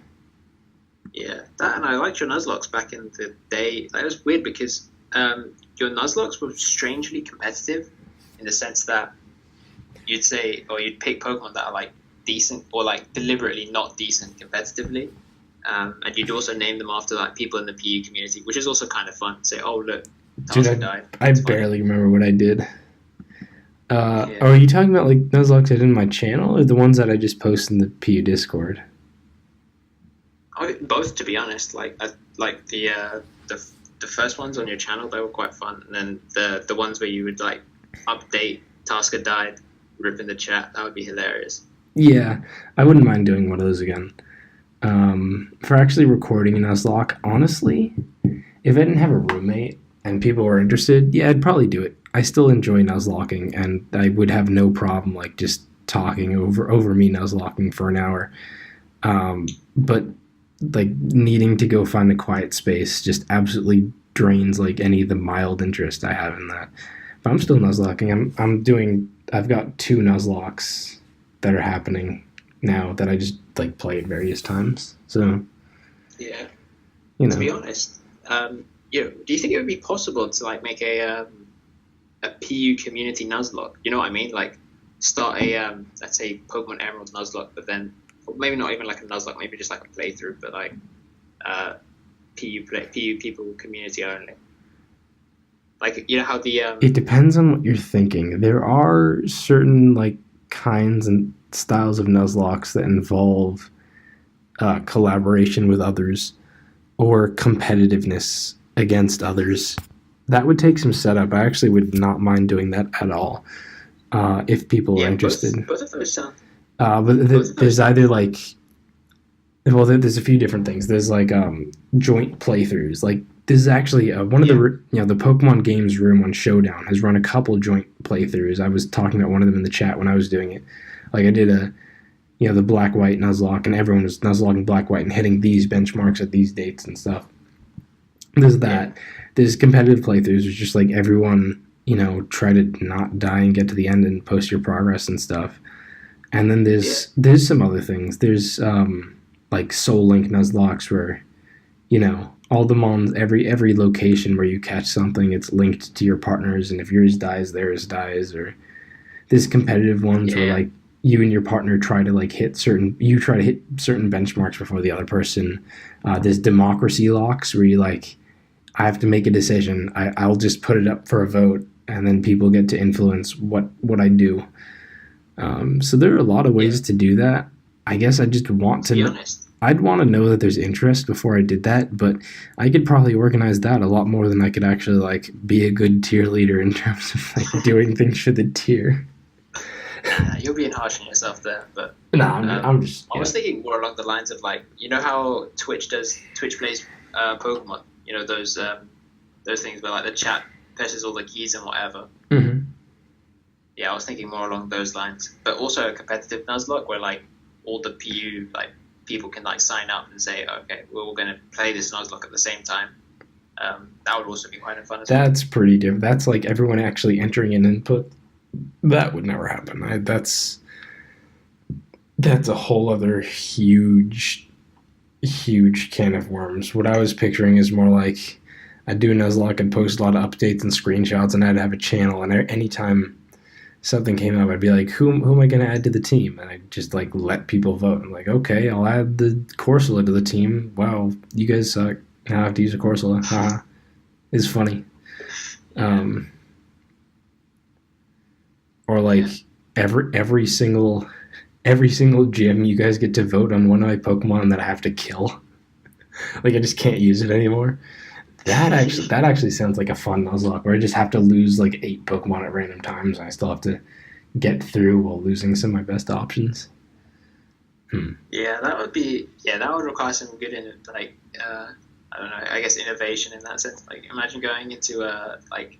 yeah that, and I liked your Nuzlocke back in the day. That was weird because your Nuzlocke were strangely competitive in the sense that you'd say or you'd pick Pokemon that are like decent or like deliberately not decent competitively. And you'd also name them after like people in the PU community, which is also kind of fun. Say, oh look, Dude, Tasker died. I It's funny. barely remember what I did. Yeah. Are you talking about like Nuzlocke I did in my channel, or the ones that I just post in the PU Discord? Both, to be honest. Like the first ones on your channel, they were quite fun, and then the ones where you would like update Tasker died, rip in the chat, that would be hilarious. Yeah, I wouldn't mind doing one of those again. For actually recording a Nuzlocke, honestly, if I didn't have a roommate and people were interested, yeah, I'd probably do it. I still enjoy Nuzlocking, and I would have no problem like just talking over me Nuzlocking for an hour. But like needing to go find a quiet space just absolutely drains like any of the mild interest I have in that. But I'm still Nuzlocking. I've got two Nuzlocks that are happening now that I just like play at various times. So, Yeah. you To be know, honest, do you think it would be possible to like make a PU community Nuzlocke? You know what I mean? Like start a let's say Pokemon Emerald Nuzlocke, but then maybe not even like a Nuzlocke, maybe just like a playthrough, but like uh, PU people community only. Like you know how the it depends on what you're thinking. There are certain like kinds and styles of Nuzlocks that involve collaboration with others or competitiveness against others. That would take some setup. I actually would not mind doing that at all if people are yeah interested. both of those sound But both of those there's sound either fun. like, well, there's a few different things. There's like joint playthroughs. Like this is actually one of Yeah, the Pokemon Games room on Showdown has run a couple joint playthroughs. I was talking about one of them in the chat when I was doing it. Like I did the black white Nuzlocke, and everyone was Nuzlocking black white and hitting these benchmarks at these dates and stuff. There's yeah, that. There's competitive playthroughs, which just like everyone try to not die and get to the end and post your progress and stuff. And then yeah, there's some other things. There's like Soul Link Nuzlocks where all the mons, every location where you catch something, it's linked to your partners, and if yours dies, theirs dies. Or there's competitive ones where yeah, like you and your partner try to like you try to hit certain benchmarks before the other person. There's democracy locks where you like I have to make a decision. I'll just put it up for a vote, and then people get to influence what I do. So there are a lot of yeah. ways to do that. I guess I just want To be to. honest, I'd want to know that there's interest before I did that, but I could probably organize that a lot more than I could actually like be a good tier leader in terms of like doing things for the tier. you're being harsh on yourself there, but No, um, I'm just I was thinking more along the lines of like you know how Twitch plays Pokemon. You know those things where like the chat presses all the keys and whatever. Mhm. Yeah, I was thinking more along those lines, but also a competitive Nuzlocke where like all the PU like people can like sign up and say, okay, we're all going to play this Nuzlocke at the same time. That would also be quite fun as well. That's pretty different. That's like everyone actually entering an input. That would never happen. That's a whole other huge can of worms. What I was picturing is more like I'd do a Nuzlocke and post a lot of updates and screenshots, and I'd have a channel, and anytime something came up, I'd be like, who am I going to add to the team? And I'd just like let people vote. I'm like, okay, I'll add the Corsola to the team. Wow, you guys suck. Now I have to use a Corsola. Haha. It's funny. Yeah, Um, or like yeah, every single gym, you guys get to vote on one of my Pokemon that I have to kill. Like I just can't use it anymore. That actually sounds like a fun Nuzlocke where I just have to lose like 8 Pokemon at random times and I still have to get through while losing some of my best options. Hmm. Yeah, that would be. Yeah, that would require some good I don't know. I guess innovation in that sense. Like, imagine going into like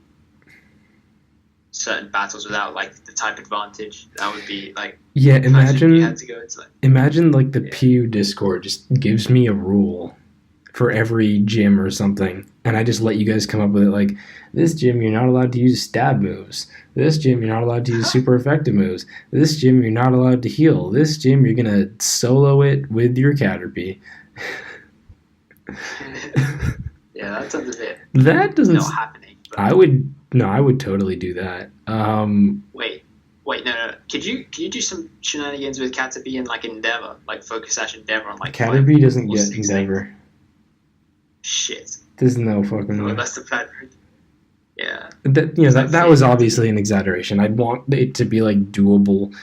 certain battles without like the type advantage. That would be like. Yeah, Imagine if you had to go into like. imagine like the Yeah. PU Discord just gives me a rule for every gym or something, and I just let you guys come up with it. Like this gym, you're not allowed to use stab moves. This gym, you're not allowed to use super effective moves. This gym, you're not allowed to heal. This gym, you're gonna solo it with your Caterpie. Yeah, that sounds a bit That doesn't. not happening. But I would no. I would totally do that. wait, no. Could you do some shenanigans with Caterpie and like Endeavor, like Focus Sash Endeavor on like Caterpie doesn't or get 6 things? Endeavor. Shit. There's no fucking Well, way. that's the plan. Yeah. That was obviously an exaggeration. I'd want it to be like doable,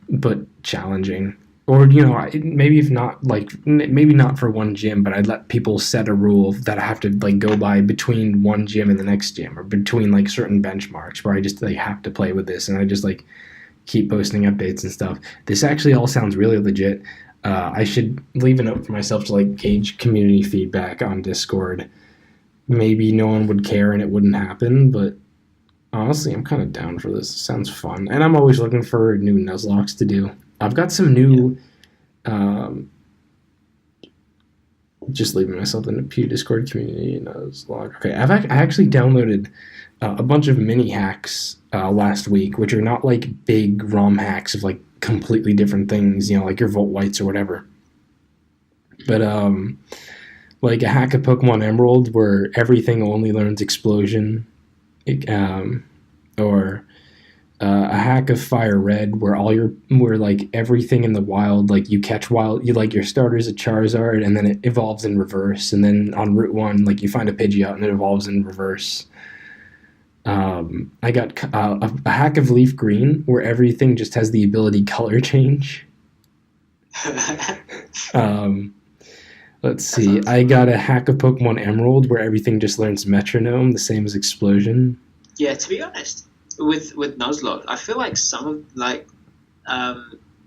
but challenging. Or maybe if not like maybe not for one gym, but I'd let people set a rule that I have to like go by between one gym and the next gym, or between like certain benchmarks where I just like have to play with this, and I just like keep posting updates and stuff. This actually all sounds really legit. I should leave a note for myself to like gauge community feedback on Discord. Maybe no one would care and it wouldn't happen, but honestly, I'm kind of down for this. It sounds fun, and I'm always looking for new Nuzlocks to do. I've got some new. Um, just leaving myself in the Pew Discord community Nuzlocke. Okay, I actually downloaded a bunch of mini hacks last week, which are not like big ROM hacks of like completely different things, like your Volt Whites or whatever. But like a hack of Pokemon Emerald where everything only learns Explosion, or a hack of Fire Red where where like everything in the wild, like you catch wild, you like your starter's a Charizard and then it evolves in reverse, and then on Route 1 like you find a Pidgeot and it evolves in reverse. I got a hack of Leaf Green where everything just has the ability color change. Um, let's see. I got a hack of Pokemon Emerald where everything just learns Metronome, the same as Explosion. Yeah, to be honest, with Nuzlocke, I feel like some of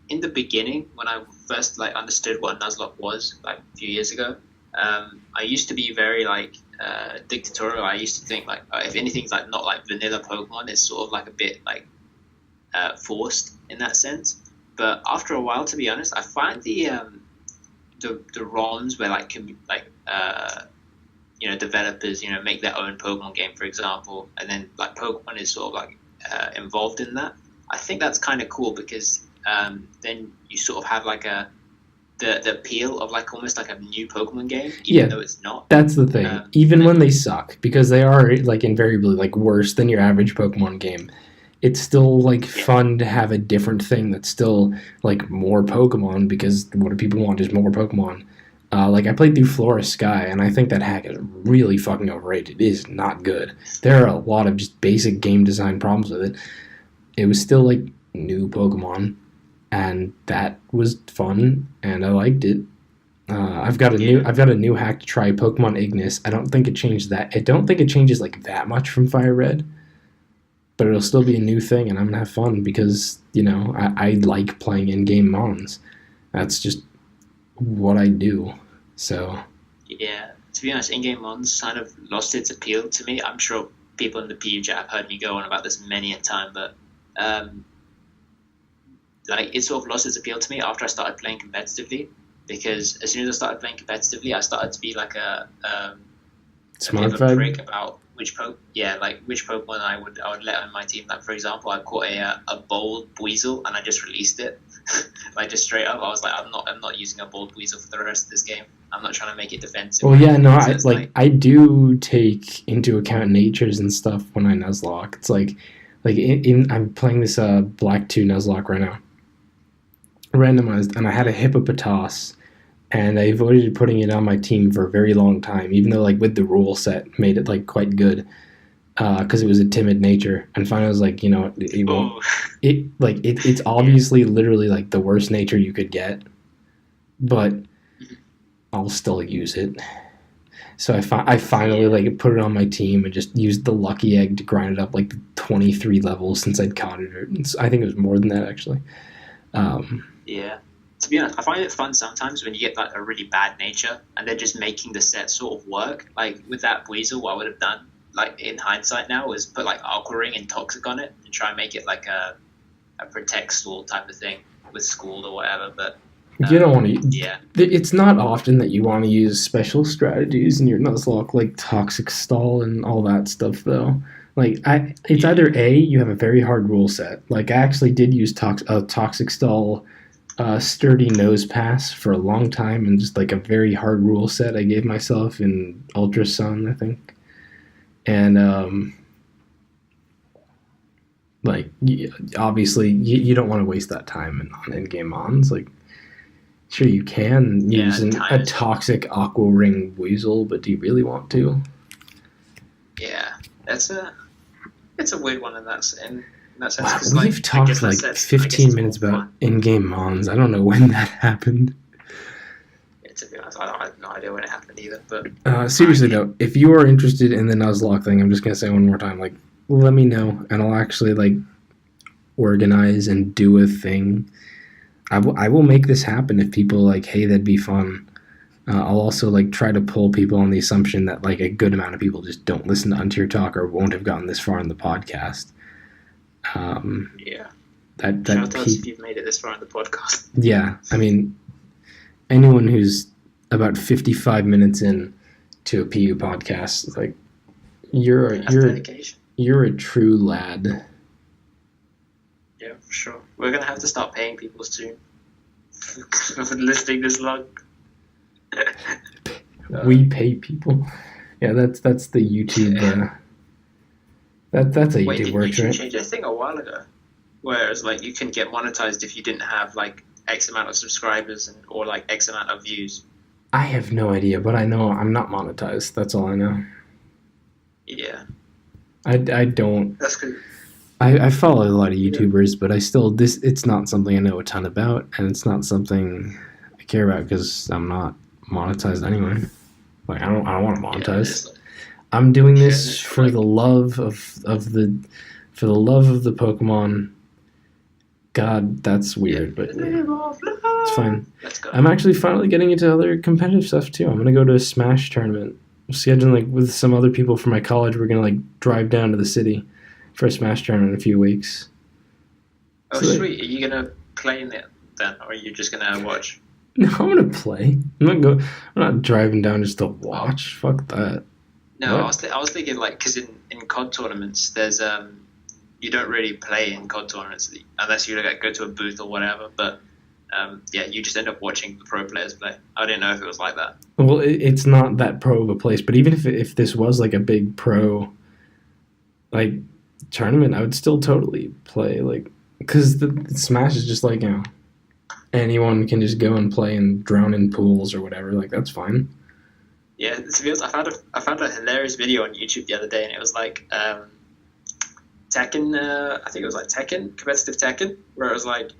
in the beginning when I first like understood what a Nuzlocke was like a few years ago, I used to be very like dictatorial. I used to think like if anything's like not like vanilla Pokemon, it's sort of like a bit like forced in that sense. But after a while, to be honest, I find the ROMs where like developers make their own Pokemon game, for example, and then like Pokemon is sort of like involved in that. I think that's kind of cool because then you sort of have like the appeal of like almost like a new Pokemon game, even though it's not. That's the thing. Even when they suck, because they are like invariably like worse than your average Pokemon game, it's still like fun to have a different thing that's still like more Pokemon, because what do people want? Just more Pokemon. Like I played through Flora Sky, and I think that hack is really fucking overrated. It is not good. There are a lot of just basic game design problems with it. It was still like new Pokemon, and that was fun, and I liked it. I've got a new hack to try, Pokemon Ignis. I don't think it changed that. I don't think it changes like that much from Fire Red, but it'll still be a new thing, and I'm gonna have fun because I like playing in-game mons. That's just what I do. So Yeah, to be honest, in-game mons kind of lost its appeal to me. I'm sure people in the PU chat have heard me go on about this many a time, but like it sort of lost its appeal to me after I started playing competitively. Because as soon as I started playing competitively, I started to be like a smart bit of a prick about which Pokemon I would let on my team. Like for example, I caught a bold Weasel and I just released it. Like just straight up, I was like, I'm not using a bold Weasel for the rest of this game. I'm not trying to make it defensive. Well, yeah, no, So I do take into account natures and stuff when I Nuzlocke. It's like I'm playing this Black 2 Nuzlocke right now, randomized, and I had a Hippopotas, and I avoided putting it on my team for a very long time, even though like with the rule set made it like quite good, because it was a timid nature. And finally I was like, it won't. It's obviously literally like the worst nature you could get, but I'll still use it. So I finally like put it on my team and just used the lucky egg to grind it up like 23 levels since I'd caught it. I think it was more than that actually. Yeah. To be honest, I find it fun sometimes when you get like a really bad nature and they're just making the set sort of work. Like with that Weasel, what I would have done, like in hindsight now, was put like Aqua Ring and Toxic on it and try and make it like a protect stall type of thing with Schooled or whatever. But you don't want to. Yeah. It's not often that you want to use special strategies in your Nuzlocke, like Toxic Stall and all that stuff, though. Like, it's either A, you have a very hard rule set. Like, I actually did use Toxic Stall Sturdy Nose Pass for a long time, and just like a very hard rule set I gave myself in Ultra Sun, I think. And, like, obviously, you don't want to waste that time on in-game mons. Like, sure, you can use a toxic Aqua Ring Weasel, but do you really want to? Yeah, it's a weird one in that sense. Wow, we've talked like 15 minutes about in-game mons. I don't know when that happened. Yeah, to be honest, I have no idea when it happened either. But seriously though, if you are interested in the Nuzlocke thing, I'm just gonna say one more time, like, let me know, and I'll actually like organize and do a thing. I will make this happen if people like, hey, that'd be fun. I'll also like try to pull people on the assumption that like a good amount of people just don't listen to Untier talk or won't have gotten this far in the podcast. Yeah. Shout out if you've made it this far in the podcast. Yeah, I mean, anyone who's about 55 minutes in to a PU podcast, like, you're a true lad. Yeah, for sure. We're gonna have to start paying people soon for listening this long. We pay people. Yeah, that's the YouTube. That's a YouTube works, right? YouTube changed a thing a while ago, whereas like you can get monetized if you didn't have like X amount of subscribers or like X amount of views. I have no idea, but I know I'm not monetized. That's all I know. Yeah. I don't. That's good. I follow a lot of YouTubers, but it's not something I know a ton about, and it's not something I care about because I'm not monetized anyway. Like, I don't want to monetize. Yeah, I'm doing this for the love of the Pokemon. God, that's weird, but it's fine. Let's go. I'm actually finally getting into other competitive stuff too. I'm gonna go to a Smash tournament. I'm scheduling like with some other people from my college. We're gonna like drive down to the city for a Smash tournament in a few weeks. Oh, so sweet! Are you gonna play in it then, or are you just gonna watch? No, I'm gonna play. I'm not driving down just to watch. Fuck that. No, I was thinking like because in COD tournaments there's you don't really play in COD tournaments unless you go to a booth or whatever. But yeah, you just end up watching the pro players play. I didn't know if it was like that. Well, it's not that pro of a place, but even if this was like a big pro like tournament, I would still totally play, like, because the Smash is just like, you know, anyone can just go and play and drown in pools or whatever. Like, that's fine. Yeah, to be honest, I found a hilarious video on YouTube the other day, and it was like Tekken. I think it was like Tekken, competitive Tekken, where it was like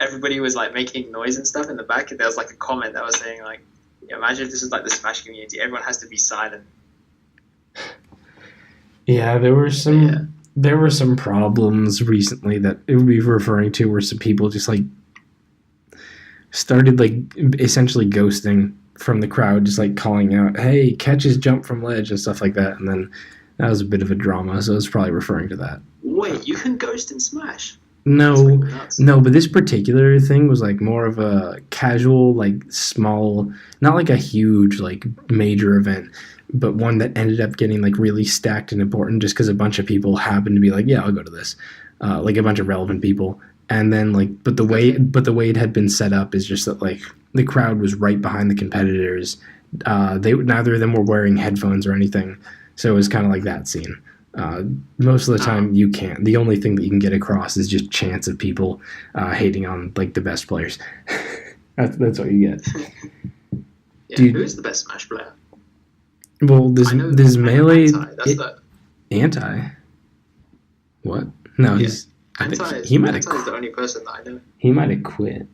everybody was like making noise and stuff in the back, and there was like a comment that was saying like, imagine if this is like the Smash community, everyone has to be silent. Yeah, there were some problems recently that it would be referring to where some people just like started like essentially ghosting from the crowd, just like calling out, hey, catches jump from ledge and stuff like that, and then that was a bit of a drama, so it's probably referring to that. Wait, you can ghost in Smash? No, but this particular thing was like more of a casual, like small, not like a huge, like major event, but one that ended up getting like really stacked and important just because a bunch of people happened to be like, yeah, I'll go to this, like a bunch of relevant people. And then like, but the way it had been set up is just that like the crowd was right behind the competitors. Neither of them were wearing headphones or anything, so it was kind of like that scene. Most of the time you can't. The only thing that you can get across is just chants of people hating on like the best players. that's what you get. Yeah, dude, who's the best Smash player? Well, this Melee Anti. What? No, yeah. he's. He might have. Anti is the only person that I know. He might have quit.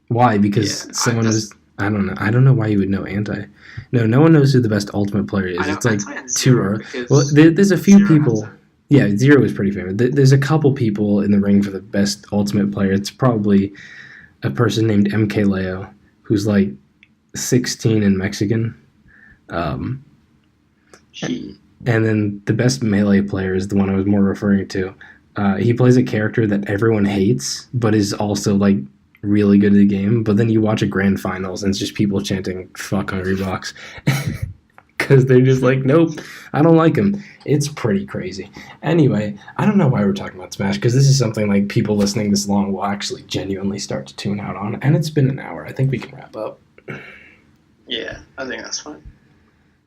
Why? Because someone was. I don't know. I don't know why you would know Anti. No, no one knows who the best Ultimate player is. I know It's like Anti and too Zero early. Well, because there's a few Zero has people. Yeah, Zero is pretty famous. There's a couple people in the ring for the best Ultimate player. It's probably a person named MK who's like 16 and Mexican. Um, she. and then the best melee player is the one I was more referring to. He plays a character that everyone hates, but is also like really good at the game. But then you watch a grand finals and it's just people chanting "fuck Hungry Box" because they're just like, nope, I don't like him. It's pretty crazy. Anyway, I don't know why we're talking about Smash because this is something like people listening this long will actually genuinely start to tune out on. And it's been an hour. I think we can wrap up. Yeah, I think that's fine.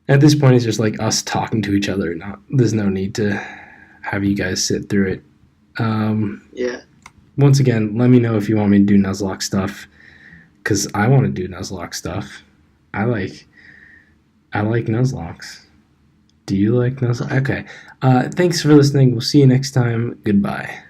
At this point, it's just like us talking to each other. There's no need to have you guys sit through it. Yeah. Once again, let me know if you want me to do Nuzlocke stuff, because I want to do Nuzlocke stuff. I like Nuzlocks. Do you like Nuzlocke? Okay. Thanks for listening. We'll see you next time. Goodbye.